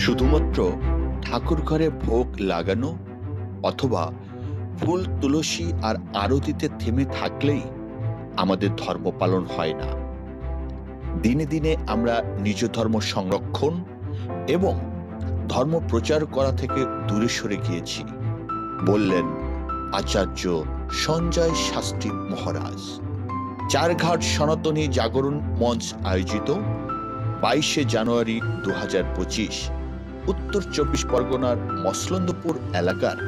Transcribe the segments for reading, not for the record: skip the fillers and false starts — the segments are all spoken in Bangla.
শুধুমাত্র ঠাকুর ঘরে ভোগ লাগানো অথবা ফুল তুলসী আর আরতিতে থেমে থাকলেই আমাদের ধর্ম পালন হয় না। দিনে দিনে আমরা নিজ ধর্ম সংরক্ষণ এবং ধর্ম প্রচার করা থেকে দূরে সরে গিয়েছি, বললেন আচার্য সঞ্জয় শাস্ত্রী মহারাজ। চারঘাট সনাতনী জাগরণ মঞ্চ আয়োজিত 22শে জানুয়ারি 2025 উত্তর 24 পরগনার মসলন্দপুর এলাকার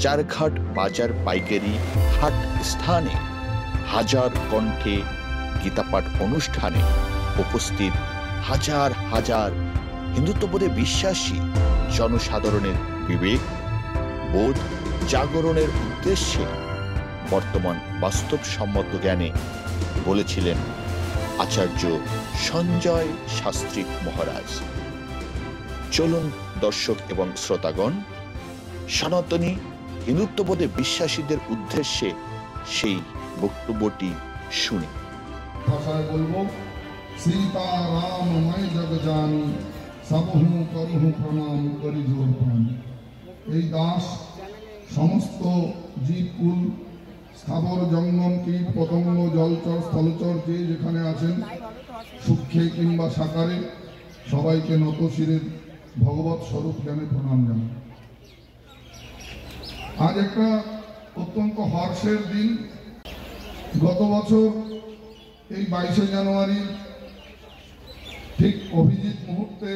চারঘাট বাজার পাইকারি হাট স্থানে হাজার কণ্ঠে গীতাপাঠ অনুষ্ঠানে উপস্থিত হাজার হাজার হিন্দুত্ববোধে বিশ্বাসী জনসাধারণের বিবেক বোধ জাগরণের উদ্দেশ্যে বর্তমান বাস্তবসম্মত জ্ঞানে বলেছিলেন আচার্য সঞ্জয় শাস্ত্রী মহারাজ। চলুন দর্শক এবং শ্রোতাগণ সনাতনী হিন্দুত্ববোধে বিশ্বাসীদের উদ্দেশ্যে সেই বক্তব্যটি শুনি। ভাষায় বলবো, সীতা রামময় জগজানি সবহু করহু প্রণাম করি জোর প্রাণ। এই দাস সমস্ত জীবকুল স্থাবর জঙ্গম কীট পতঙ্গ জলচর স্থলচর যে যেখানে আছেন সূক্ষ্মে কিংবা সাকারে সবাইকে নত শিরের ভগবৎ স্বরূপ জ্ঞানে প্রণাম জানাই। আজ একটা অত্যন্ত হর্ষের দিন। গত বছর এই 22শে জানুয়ারি ঠিক অভিজিৎ মুহূর্তে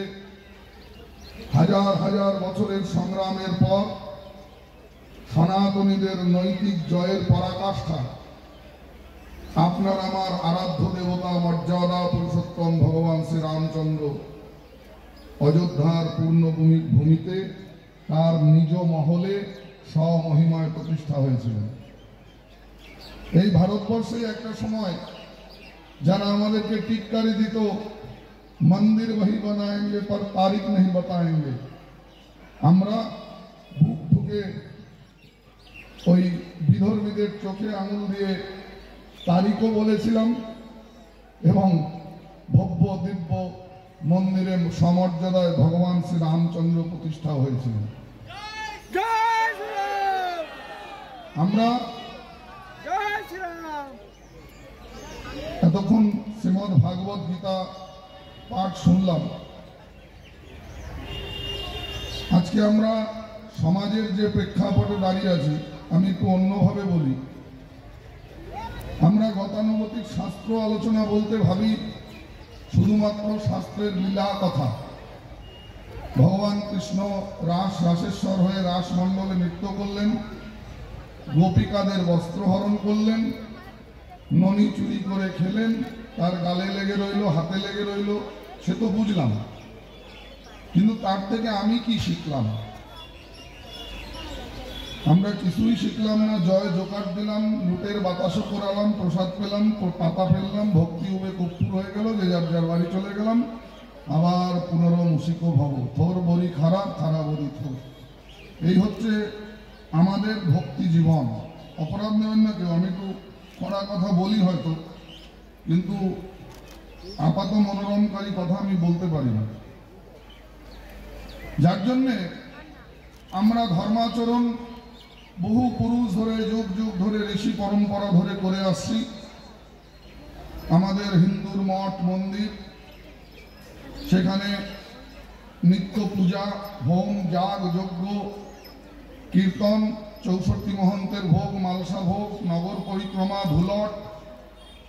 হাজার হাজার বছরের সংগ্রামের পর সনাতনীদের নৈতিক জয়ের পরাকাষ্ঠা আপনার আমার আরাধ্য দেবতা মর্যাদা পুরুষোত্তম ভগবান শ্রী রামচন্দ্র অযোধ্যার পূর্ণভূমিতে তার নিজ মহলে স্বমহিমায় প্রতিষ্ঠা হয়েছিলেন। এই ভারতবর্ষে একটা সময় যারা আমাদেরকে টিটকারি দিত, মন্দির वही बनाएंगे पर तारीख नहीं बताएंगे, আমরা বুক ঠুকে ওই বিধর্মীদের চোখে আঙুল দিয়ে তারিখও বলেছিলাম এবং ভব্য দিব্য মন্দিরের সমর্যাদায় ভগবান শ্রী রামচন্দ্র প্রতিষ্ঠা হয়েছিলেন। আমরা এতক্ষণ শ্রীমদ ভাগবত গীতা পাঠ শুনলাম। আজকে আমরা সমাজের যে প্রেক্ষাপটে দাঁড়িয়ে আছি, আমি একটু অন্যভাবে বলি। আমরা গতানুগতিক শাস্ত্র আলোচনা বলতে ভাবি শুধুমাত্র শাস্ত্রের লীলা কথা। ভগবান কৃষ্ণ রাসেশ্বর হয়ে রাসমণ্ডলে নৃত্য করলেন, গোপিকাদের বস্ত্রহরণ করলেন, ননি চুরি করে খেলেন, তার গালে লেগে রইল, হাতে লেগে রইল, সে তো বুঝলাম। কিন্তু তার থেকে আমি কি শিখলাম? আমরা কিছুই শিখলাম না। জয় জোকার দিলাম, লুটের বাতাসও করালাম, প্রসাদ পেলাম, পাতা ফেললাম, ভক্তি উবে কর্পূর হয়ে গেল, যে যার যার বাড়ি চলে গেলাম। আবার পুনরমুষিকো ভব, থোর বড়ি খারাপ, খারাপ বড়ি থোর। এই হচ্ছে আমাদের ভক্তি জীবন। অপরাধ নেবেন না কেউ, আমি একটু কড়া কথা বলি হয়তো, কিন্তু আপাত মনোরমকারী কথা আমি বলতে পারি না। যার জন্যে আমরা ধর্মাচরণ বহু পুরুষ ধরে যুগ যুগ ধরে ঋষি পরম্পরা ধরে করে আসছি। আমাদের হিন্দুর মঠ মন্দির, সেখানে নিত্য পূজা, হোম, যাগ, যজ্ঞ, কীর্তন, 64 মহন্তের ভোগ, মালসা ভোগ, নগর পরিক্রমা, ধুলট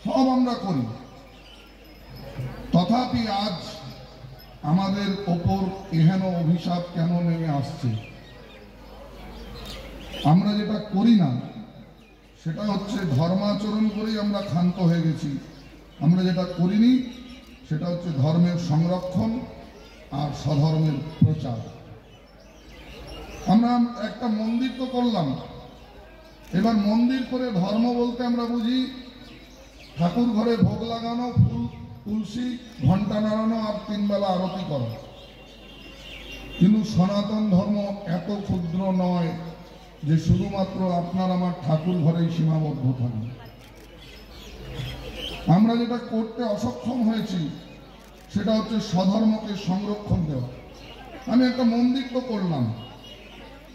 সব আমরা করি। তথাপি আজ আমাদের ওপর এহেন অভিশাপ কেন নেমে আসছে? আমরা যেটা করি না সেটা হচ্ছে ধর্মাচরণ করেই আমরা ক্ষান্ত হয়ে গেছি। আমরা যেটা করিনি সেটা হচ্ছে ধর্মের সংরক্ষণ আর স্বধর্মের প্রচার। আমরা একটা মন্দির তো করলাম, এবার মন্দির করে ধর্ম বলতে আমরা বুঝি ঠাকুর ঘরে ভোগ লাগানো, ফুল তুলসী ঘণ্টা নাড়ানো আর 3 বেলা আরতি করা। কিন্তু সনাতন ধর্ম এত ক্ষুদ্র নয় যে শুধুমাত্র আপনার আমার ঠাকুর ঘরেই সীমাবদ্ধ থাকবে। আমরা যেটা করতে অসক্ষম হয়েছি সেটা হচ্ছে স্বধর্মকে সংরক্ষণ দেওয়া। আমি একটা মন্দির তো করলাম,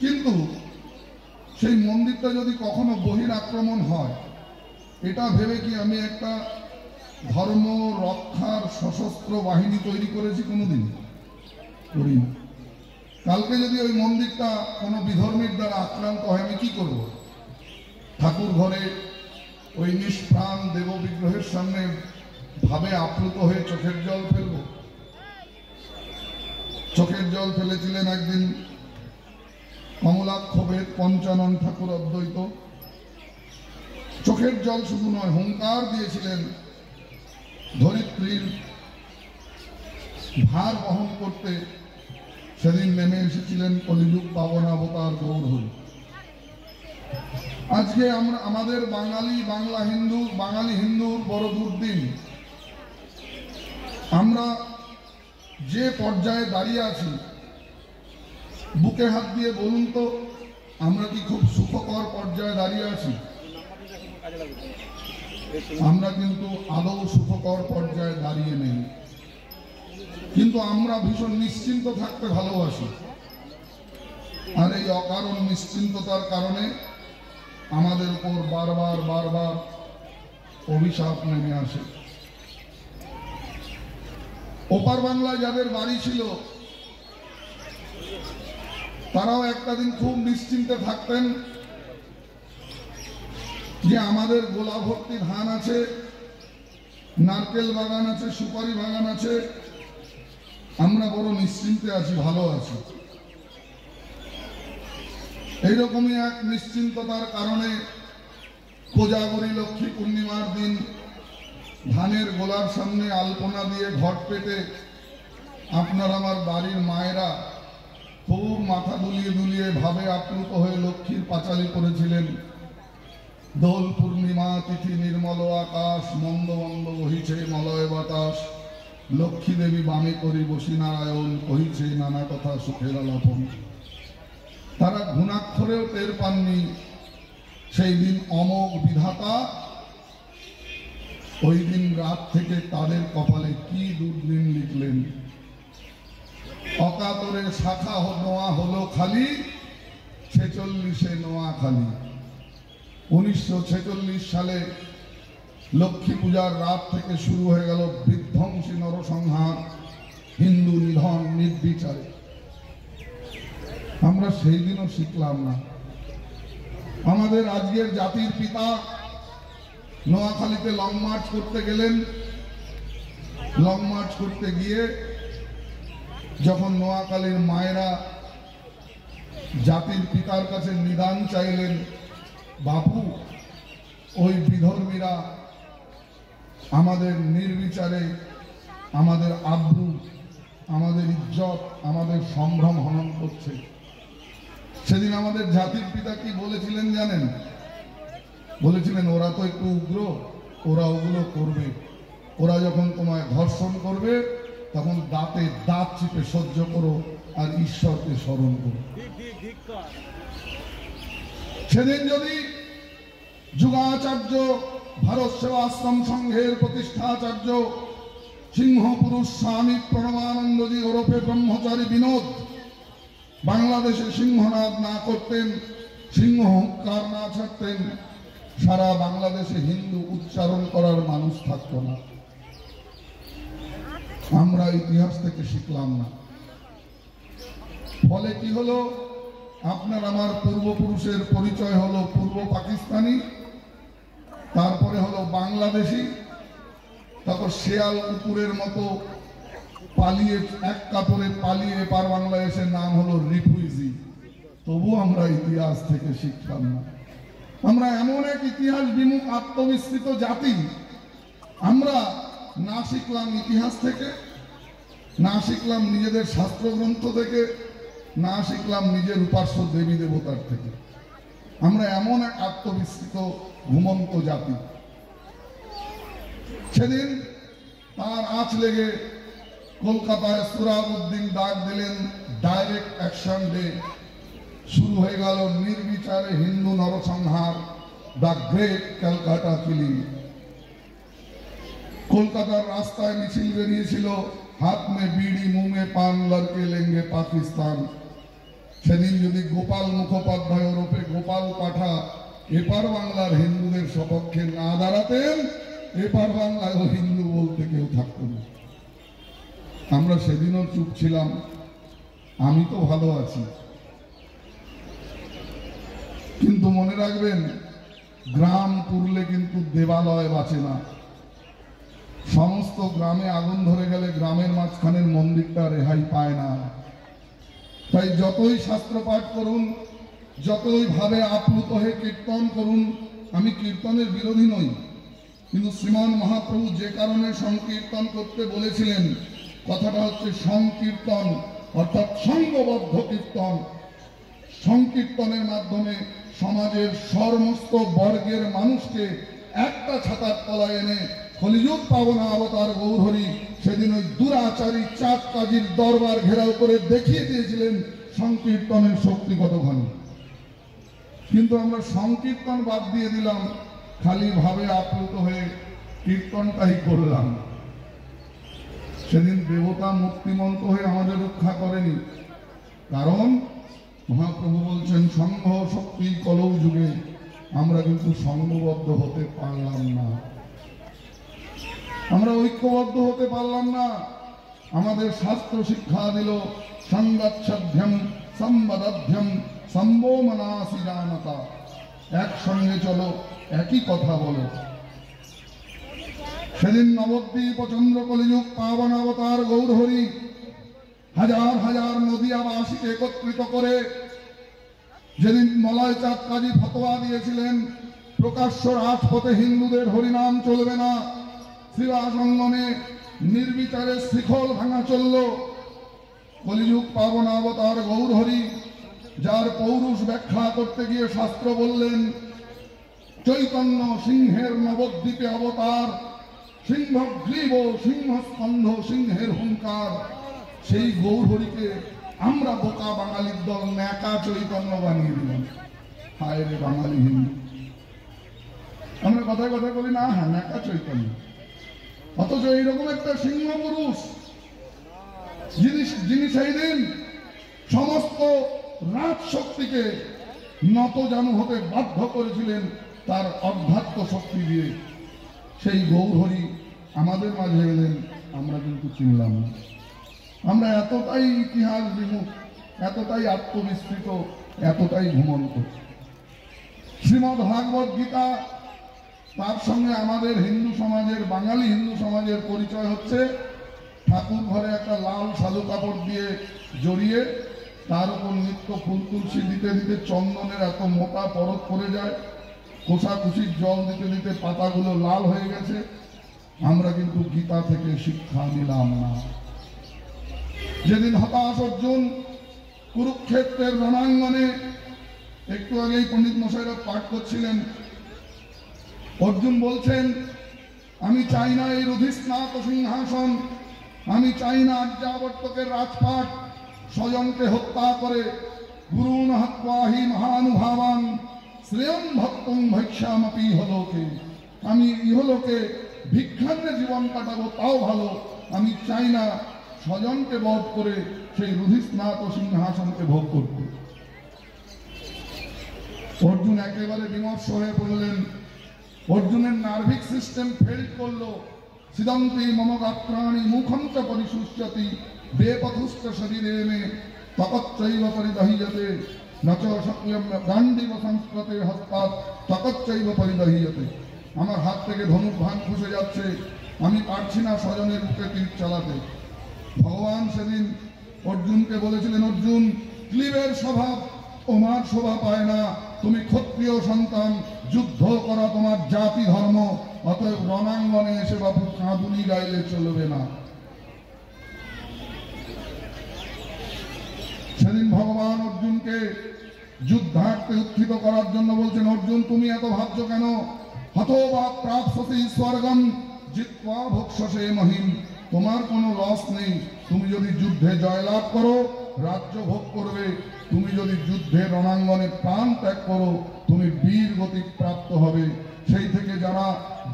কিন্তু সেই মন্দিরটা যদি কখনো বহির আক্রমণ হয়, এটা ভেবে কি আমি একটা ধর্ম রক্ষার সশস্ত্র বাহিনী তৈরি করেছি? কোনোদিন করিনি। কালকে যদি ওই মন্দিরটা কোনো বিধর্মীর দ্বারা আক্রান্ত হয়, আমি কি করব? ঠাকুর ঘরে ওই নিষ্প্রাণ দেব বিগ্রহের সামনে ভাবে আপ্লুত হয়ে চোখের জল ফেলব? চোখের জল ফেলেছিলেন একদিন কমলাক্ষবেদ পঞ্চানন ঠাকুর অদ্বৈত। চোখের জল শুধু নয়, হুঙ্কার দিয়েছিলেন ধরিত্রীর ভার বহন করতে। সেদিন নেমে এসেছিলেন কলিযুগ পাবন অবতার গৌর হরি। আজকে আমরা আমাদের বাঙালি হিন্দুর বড় দুর্দিন। আমরা যে পর্যায়ে দাঁড়িয়ে আছি, বুকে হাত দিয়ে বলুন তো, আমরা কি খুব সুখকর পর্যায়ে দাঁড়িয়ে আছি? আমরা কিন্তু আদৌ সুখকর পর্যায়ে দাঁড়িয়ে নেই। কিন্তু আমরা ভীষণ নিশ্চিন্ত থাকতে ভালোবাসি, আর এই অকারণ নিশ্চিন্ততার কারণে আমাদের উপর বারবার অভিশাপ নেমে আসে। ওপার বাংলায় যাদের বাড়ি ছিল, তারাও একটা দিন খুব নিশ্চিন্তে থাকতেন যে আমাদের গোলা ভর্তি ধান আছে, নারকেল বাগান আছে, সুপারি বাগান আছে, আমরা বড় নিশ্চিন্তে আছি, ভালো আছি। এইরকমই এক নিশ্চিন্ততার কারণে কোজাগরী লক্ষ্মী পূর্ণিমার দিন ধানের গোলার সামনে আলপনা দিয়ে ঘট পেতে আপনার আমার বাড়ির মায়েরা খুব মাথা দুলিয়ে ভাবে আপ্লুত হয়ে লক্ষ্মীর পাঁচালি করেছিলেন। দোল পূর্ণিমা তিথি নির্মল আকাশ, মন্দ মন্দ বহিছে মলয় বাতাস, লক্ষ্মী দেবী বামে করি বসি নারায়ণ, কহিছে নানা কথা সুখের আলাপন। তারা ঘুণাক্ষরেও টের পাননি সেই দিন অমোঘ বিধাতা ওই দিন রাত থেকে তাদের কপালে কি দুর্দিন লিখলেন। অকাতরে শাখা নোয়া হলো খালি, 46-এ নোয়া খালি। 1946 সালে লক্ষ্মী পূজার রাত থেকে শুরু হয়ে গেল বিধ্বংসী নরসংহার, হিন্দু নিধন নির্বিচারে। আমরা সেই দিনও শিখলাম না। আমাদের আজকের জাতির পিতা নোয়াখালীতে লং মার্চ করতে গেলেন। লং মার্চ করতে গিয়ে যখন নোয়াখালীর মায়েরা জাতির পিতার কাছে নিদান চাইলেন, বাপু ওই বিধর্মীরা আমাদের নির্বিচারে আমাদের আব্রু, আমাদের ইজ্জত, আমাদের সম্ভ্রম হনন করছে। সেদিন আমাদের জাতির পিতা কি বলেছিলেন জানেন? বলেছিলেন, ওরা তো একটু উগ্র, ওরা ওগুলো করবে। ওরা যখন তোমায় ধর্ষণ করবে তখন দাঁতে দাঁত চিপে সহ্য করো আর ঈশ্বরকে স্মরণ করো। সেদিন যদি যুগাচার্য, ভারত সেবা আশ্রম সংঘের প্রতিষ্ঠাচার্য সিংহপুরুষ স্বামী প্রণবানন্দজি ওরফে ব্রহ্মচারী বিনোদ বাংলাদেশে সিংহনাদ না করতেন, সিংহ হুঙ্কার না ছাড়তেন, সারা বাংলাদেশে হিন্দু উচ্চারণ করার মানুষ থাকতো না। আমরা ইতিহাস থেকে শিখলাম না। ফলে কি হলো? আপনার আমার পূর্বপুরুষের পরিচয় হলো পূর্ব পাকিস্তানি, তারপরে হলো বাংলাদেশি, তারপর শেয়াল কুকুরের মতো পালিয়ে এক কাপড়ে পালিয়ে এপার বাংলাদেশের নাম হলো রিফিউজি। তবু আমরা ইতিহাস থেকে শিখলাম না। আমরা এমন এক ইতিহাস বিমুখ আত্মবিস্মৃত জাতি। আমরা না শিখলাম ইতিহাস থেকে, না শিখলাম নিজেদের শাস্ত্রগ্রন্থ থেকে, না শিখলাম নিজের উপাস্য দেবী দেবতার থেকে। আমরা এমন এক আত্মবিস্মৃত ঘুমন্ত জাতি। সেদিন তার আঁচ লেগে কলকাতায় সুরাবউদ্দিন ডাক দিলেন ডাইরেক্ট অ্যাকশন ডে। শুরু হয়ে গেল নির্বিচারে হিন্দু নরসংহার, দ্য গ্রেট ক্যালকাটা কিলিং। কলকাতার রাস্তায় মিছিল বেরিয়েছিল হাত মে বিড়ি মুমে পান লড়কে লেঙ্গে পাকিস্তান। সেদিন যদি গোপাল মুখোপাধ্যায় ওরফে গোপাল পাঠা এপার বাংলার হিন্দুদের সপক্ষে না দাঁড়াতেন, এপার বাংলায় হিন্দু বলতে কেউ থাকতো না। আমরা সেদিনও চুপ ছিলাম। আমি তো ভালো আছি, কিন্তু মনে রাখবেন, গ্রাম পুড়লে কিন্তু দেবালয় বাঁচে না। সমস্ত গ্রামে আগুন ধরে গেলে গ্রামের মাঝখানের মন্দিরটা রেহাই পায় না। তাই যতই শাস্ত্র পাঠ করুন, যতই ভাবে আপ্লুত হয়ে কীর্তন করুন, আমি কীর্তনের বিরোধী নই, কিন্তু শ্রীমান মহাপ্রভু যে কারণে সংকীর্তন করতে বলেছিলেন, কথাটা হচ্ছে সংকীর্তন, অর্থাৎ সঙ্গবদ্ধ কীর্তন। সংকীর্তনের মাধ্যমে সমাজের সমস্ত বর্গের মানুষকে একটা ছাতার তলায় এনে কলিযুগ পাবনা অবতার গৌরহরি সেদিন ওই দুরাচারী চাঁদ কাজীর দরবার ঘেরাও করে দেখিয়ে দিয়েছিলেন সংকীর্তনের শক্তি কতখানি। কিন্তু আমরা সংকীর্তন বাদ দিয়ে দিলাম, খালি ভাবে আপ্লুত হয়ে কীর্তনটাই করলাম। সেদিন দেবতা মুক্তিমন্ত হয়ে আমাদের রক্ষা করেনি, কারণ মহাপ্রভু বলছেন সংঘ শক্তি কলৌ যুগে আমরা কিন্তু সংঘবদ্ধ হতে পারলাম না, আমরা ঐক্যবদ্ধ হতে পারলাম না। আমাদের শাস্ত্র শিক্ষা দিল সংগচ্ছধ্যম সম্বদধ্যম সম্বোমনাসি জানতা, একসঙ্গে চলো, একই কথা বলো। সেদিন নবদ্বীপ চন্দ্র কলিযুগ পাবন অবতার গৌরহরি হাজার হাজার নদিয়াবাসীকে একত্রিত করে যেদিন মলয় চাঁদ কাজী ফতোয়া দিয়েছিলেন প্রকাশ্য রাজপথে হিন্দুদের হরিনাম চলবে না, শ্রীবাস অঙ্গনে নির্বিচারে শিখল ভাঙা চলল। কলিযুগ পাবন অবতার গৌরহরি, যার পৌরুষ ব্যাখ্যা করতে গিয়ে শাস্ত্র বললেন চৈতন্য সিংহের নবদ্বীপে অবতার, সিংহ গ্রীব সিংহস্কন্ধ সিংহের হুঙ্কার। সেই গৌরহরিকে আমরা বোকা বাঙালির দল ন্যাকা চৈতন্য বানিয়ে দিলাম। হায় রে বাঙালি হিন্দু, আমরা কথায় কথায় বলি না, হ্যাঁ ন্যাকা চৈতন্য, অথচ এইরকম একটা সিংহ পুরুষ যিনি সেই দিন সমস্ত রাজশক্তিকে নতজানু হতে বাধ্য করেছিলেন তার অধ্যাত্ম শক্তি দিয়ে, সেই গৌরহরি আমাদের মাঝে এলেন, আমরা কিন্তু চিনলাম না। আমরা এতটাই ইতিহাস বিমুখ, এতটাই আত্মবিস্মৃত, এতটাই ঘুমন্ত। শ্রীমদ্ ভাগবত গীতা, তার সঙ্গে আমাদের হিন্দু সমাজের, বাঙালি হিন্দু সমাজের পরিচয় হচ্ছে ঠাকুর ঘরে একটা লাল সাদু কাপড় দিয়ে জড়িয়ে তার উপর নিত্য ফুল তুলসী দিতে দিতে চন্দনের এত মোটা পরত পড়ে যায়, কোষাকুষির জল দিতে দিতে পাতাগুলো লাল হয়ে গেছে। আমরা কিন্তু গীতা থেকে শিক্ষা নিলাম না। যেদিন হতাশ অর্জুন কুরুক্ষেত্রের রণাঙ্গনে, একটু আগেই পণ্ডিত মশাইরা পাঠ করছিলেন, অর্জুন বলছেন আমি চাই না এই রুধিস্নাত সিংহাসন, আমি চাই না আর্যাবর্তকের রাজপাট, স্বজনকে হত্যা করে গুরুন হত্যাহি মহানুভাবান শ্রেয়ম ভক্তং ভৈক্ষ্যামপি ইহলোকে, আমি ইহলোকে ভিক্ষান্নে জীবন কাটাবো তাও ভালো, আমি চাই না স্বজনকে বধ করে সেই রুধিস্নাত সিংহাসনকে ভোগ করতে। অর্জুন একেবারে বিমর্ষ হয়ে পড়লেন। অর্জুনের নার্ভিক সিস্টেম ফেল করলো। সিদন্তি মম গাত্রাণি মুখম চ পরিশুষ্যতি বেপথুষ্ট শরীরে মে তকচ্চৈব পরিদহীয়তে নচ গান্ডীব সংস্কৃতে হস্তাৎ তকচ্চৈব পরিদহীয়তে। আমার হাত থেকে ধনুক ভান খুশে যাচ্ছে, আমি পারছি না স্বজনের বুকে তীর চালাতে। ভগবান সেদিন অর্জুনকে বলেছিলেন, অর্জুন ক্লীবের স্বভাব তোমার শোভা পায় না, তুমি ক্ষত্রিয় সন্তান, যুদ্ধ করা তোমার জাতি ধর্ম, অতএব রণাঙ্গনে এসে বাবু কাঁদুনি গাইলে চলবে না। সেদিন ভগবান অর্জুনকে যুদ্ধার্থে উত্থিত করার জন্য বলছেন, অর্জুন তুমি এত ভাবছো কেন? হতবা প্রাপ্স্যসি স্বর্গম জিত্বা ভোক্ষ্যসে মহিম, তোমার কোনো লস নেই। তুমি যদি যুদ্ধে জয়লাভ করো রাজ্য ভোগ করবে, তুমি যদি যুদ্ধে রণাঙ্গনে প্রাণ ত্যাগ করো তুমি বীর গতি প্রাপ্ত হবে। সেই থেকে যারা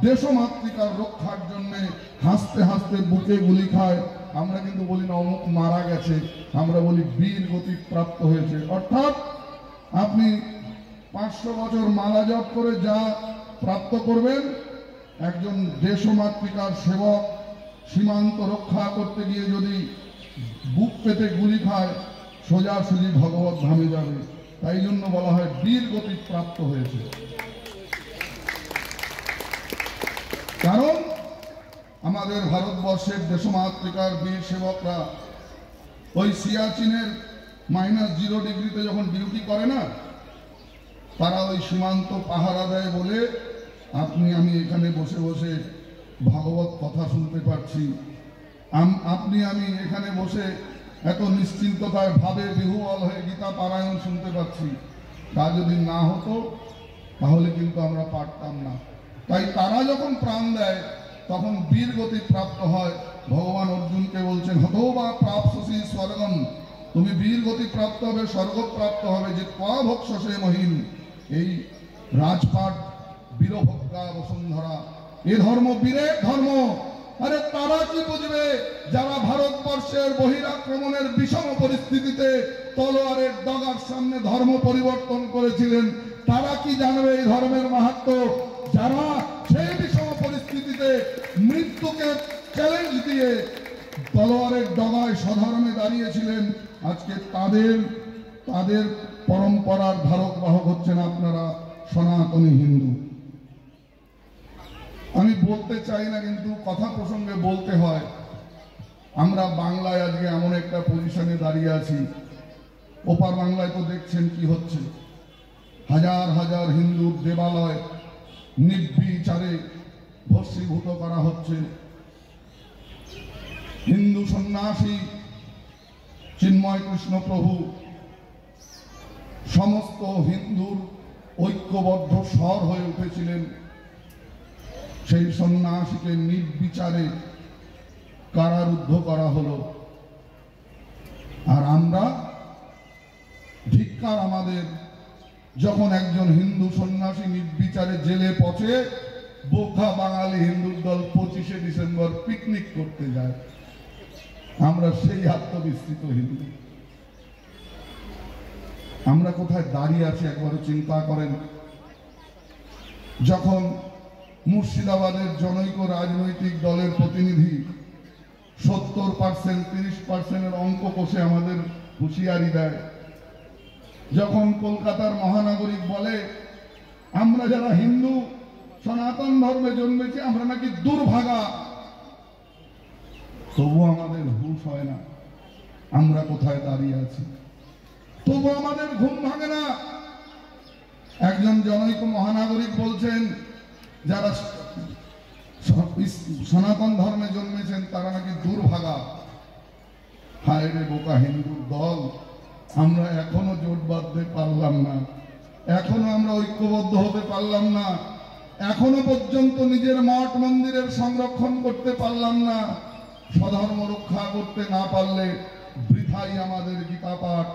দেশমাতৃকার রক্ষার জন্য হাসতে হাসতে বুকে গুলি খায়, আমরা কিন্তু বলি না অমুক মারা গেছে, আমরা বলি বীর গতি প্রাপ্ত হয়েছে। অর্থাৎ আপনি 500 বছর মালা জপ করে যা প্রাপ্ত করবেন, একজন দেশমাতৃকার সেবক সীমান্ত রক্ষা করতে গিয়ে যদি বুক পেতে গুলি খায়, সোজাসুজি ভগবত ধামে যাবে। তাই জন্য বলা হয় বীর গতি প্রাপ্ত হয়েছে। কারণ আমাদের ভারতবর্ষের দেশমাতৃকার বীর সেবকরা ওই সিয়াচিনের -0 ডিগ্রিতে যখন ডিউটি করে না, তারা ওই সীমান্ত পাহারা দেয় বলে আপনি আমি এখানে বসে বসে ভাগবত কথা শুনতে পারছি, আপনি আমি এখানে বসে এত নিশ্চিন্ততায় ভাবে বিহুবল হয়ে গীতা পারায়ণ শুনতে পাচ্ছি। তা যদি না হতো তাহলে কিন্তু আমরা পারতাম না। তাই তারা যখন প্রাণ দেয় তখন বীর গতি প্রাপ্ত হয়। ভগবান অর্জুনকে বলছেন, হতো বা প্রাপ্সি স্বর্গম, তুমি বীর গতি প্রাপ্ত হবে, স্বর্গ প্রাপ্ত হবে। যে কোয়া ভক্ষসে মহিম, এই রাজপাট বীরভোগ্যা বসুন্ধরা, এ ধর্ম বীরের ধর্ম। আরে তারা কি বুঝবে যারা ভারতবর্ষের বহিরাক্রমণের বিষম পরিস্থিতিতে তলোয়ারের ডগার সামনে ধর্ম পরিবর্তন করেছিলেন? তারা কি জানবে এই ধর্মের মাহাত্ম্য? যারা সেই বিষম পরিস্থিতিতে মৃত্যুকে চ্যালেঞ্জ দিয়ে তলোয়ারের ডগায় স্বধর্মে দাঁড়িয়েছিলেন, আজকে তাদের পরম্পরার ধারক বাহক হচ্ছেন আপনারা সনাতনী হিন্দু। আমি বলতে চাই না, কিন্তু কথা প্রসঙ্গে বলতে হয়। আমরা বাংলায় আজকে এমন একটা পজিশনে দাঁড়িয়ে আছি, ওপার বাংলায় তো দেখছেন কি হচ্ছে। হাজার হাজার হিন্দুর দেবালয় নির্বিচারে ভস্মীভূত করা হচ্ছে। হিন্দু সন্ন্যাসী চিন্ময় কৃষ্ণ প্রভু সমস্ত হিন্দুর ঐক্যবদ্ধ স্বর হয়ে উঠেছিলেন। সেই সন্ন্যাসীকে নির্বিচারে কারারুদ্ধ করা হলো। আর আমরা ধিক্কার আমাদের, যখন একজন হিন্দু সন্ন্যাসী নির্বিচারে জেলে পচে, বোকা বাঙালি হিন্দুর দল 25শে ডিসেম্বর পিকনিক করতে যায়। আমরা সেই আত্মবিস্মৃত হিন্দু। আমরা কোথায় দাঁড়িয়ে আছি একবারও চিন্তা করেন। যখন মুর্শিদাবাদের জনৈক রাজনৈতিক দলের প্রতিনিধি 70% 30%-এর অঙ্ক কষে আমাদের হুঁশিয়ারি দেয়, যখন কলকাতার মহানাগরিক বলে আমরা যারা হিন্দু সনাতন ধর্মে জন্মেছি আমরা নাকি দুর্ভাগা, তবু আমাদের হুঁশ হয় না আমরা কোথায় দাঁড়িয়ে আছি, তবু আমাদের ঘুম ভাঙে না। একজন জনৈক মহানাগরিক বলছেন যারা সনাতন ধর্মে জন্মেছেন তারা নাকি দুর্ভাগা। হায় রে বোকা হিন্দুর দল, আমরা এখনো জোট বাঁধতে পারলাম না, এখনো আমরা ঐক্যবদ্ধ হতে পারলাম না, এখনো পর্যন্ত নিজের মঠ মন্দিরের সংরক্ষণ করতে পারলাম না। স্বধর্ম রক্ষা করতে না পারলে বৃথাই আমাদের গীতা পাঠ।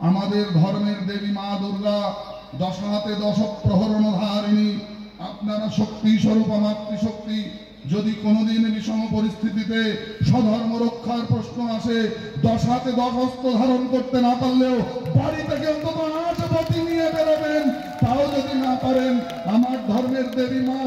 আমাদের ধর্মের দেবী মা দুর্গা 10 হাতে 10 প্রহরণ ধারিণী, আপনারা শক্তি স্বরূপ মাতৃশক্তি। যদি কোনোদিন বিষম পরিস্থিতিতে স্বধর্ম রক্ষার প্রশ্ন আসে, 10 হাতে 10 অস্ত্র ধারণ করতে না পারলেও বাড়ি থেকে অন্তত 8 বটি নিয়ে বেরোবেন। তাও যদি না পারেন, আমার ধর্মের দেবী মা